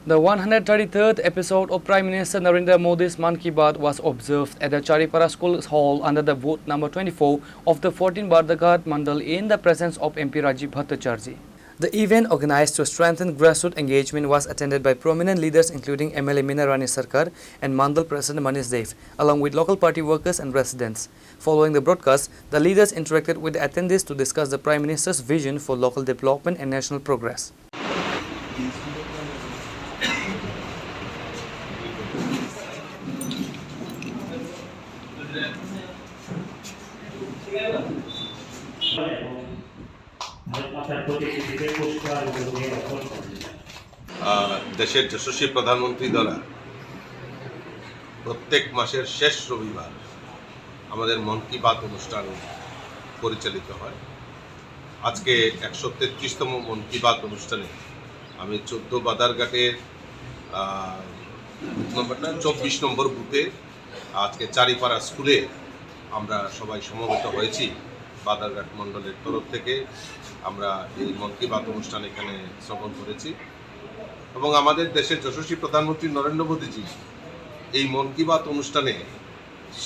The 133rd episode of Prime Minister Narendra Modi's Mann Ki Baat was observed at the Charipara School Hall under the vote number 24 of the 14 Bardaghat Mandal in the presence of MP Rajiv Bhattacharjee. The event, organized to strengthen grassroots engagement, was attended by prominent leaders including MLA Meena Rani Sarkar and Mandal President Manish Dev, along with local party workers and residents. Following the broadcast, the leaders interacted with the attendees to discuss the Prime Minister's vision for local development and national progress. দেশের যশস্বী প্রধানমন্ত্রী দ্বারা প্রত্যেক মাসের শেষ রবিবার আমাদের মন কি বাত অনুষ্ঠান পরিচালিত হয়। আজকে 133তম মন কি বাত অনুষ্ঠানে আমি 14 বাদারঘাটের 24 নম্বর বুথে আজকে চারিপাড়া স্কুলে আমরা সবাই সমবেত হয়েছি। বাদারঘাট মণ্ডলের তরফ থেকে আমরা এই মন কি বাত অনুষ্ঠান এখানে শ্রবণ করেছি এবং আমাদের দেশের যশস্বী প্রধানমন্ত্রী নরেন্দ্র মোদীজি এই মন কি বাত অনুষ্ঠানে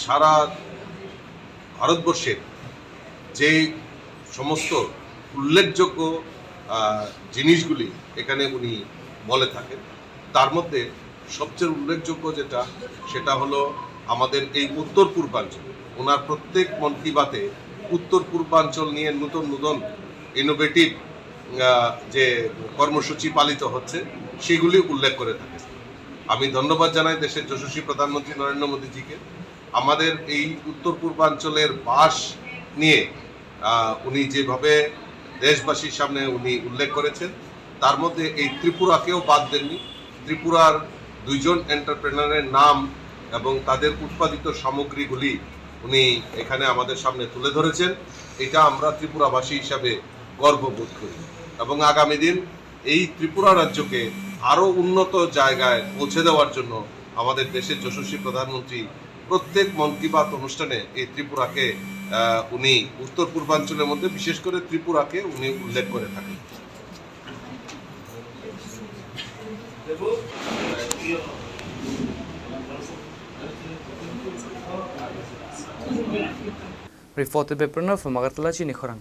সারা ভারতবর্ষের যে সমস্ত উল্লেখযোগ্য জিনিসগুলি এখানে উনি বলে থাকেন, তার মধ্যে সবচেয়ে উল্লেখযোগ্য সেটা হলো আমাদের এই উত্তর পূর্বাঞ্চল। ওনার প্রত্যেক মন কি বাতে উত্তর পূর্বাঞ্চল নিয়ে নতুন নতুন ইনোভেটিভ যে কর্মসূচি পালিত হচ্ছে সেগুলি উল্লেখ করে থাকে। আমি ধন্যবাদ জানাই দেশের যশস্বী প্রধানমন্ত্রী নরেন্দ্র মোদীজিকে। আমাদের এই উত্তর পূর্বাঞ্চলের বাস নিয়ে উনি যেভাবে দেশবাসীর সামনে উনি উল্লেখ করেছেন, তার মধ্যে এই ত্রিপুরাকেও বাদ দেননি। ত্রিপুরার 2 জন এন্টারপ্রেনারের নাম এবং তাদের উৎপাদিত সামগ্রীগুলি উনি এখানে আমাদের সামনে তুলে ধরেছেন। এটা আমরা ত্রিপুরাবাসী হিসাবে গর্ববোধ করি এবং আগামী দিন এই ত্রিপুরা রাজ্যকে আরও উন্নত জায়গায় পৌঁছে দেওয়ার জন্য আমাদের দেশের যশস্বী প্রধানমন্ত্রী প্রত্যেক মন কি বাত অনুষ্ঠানে এই ত্রিপুরাকে উনি উত্তর পূর্বাঞ্চলের মধ্যে বিশেষ করে ত্রিপুরাকে উনি উল্লেখ করে থাকেন। Reported by Pranav from Agartala, Chini Khorang.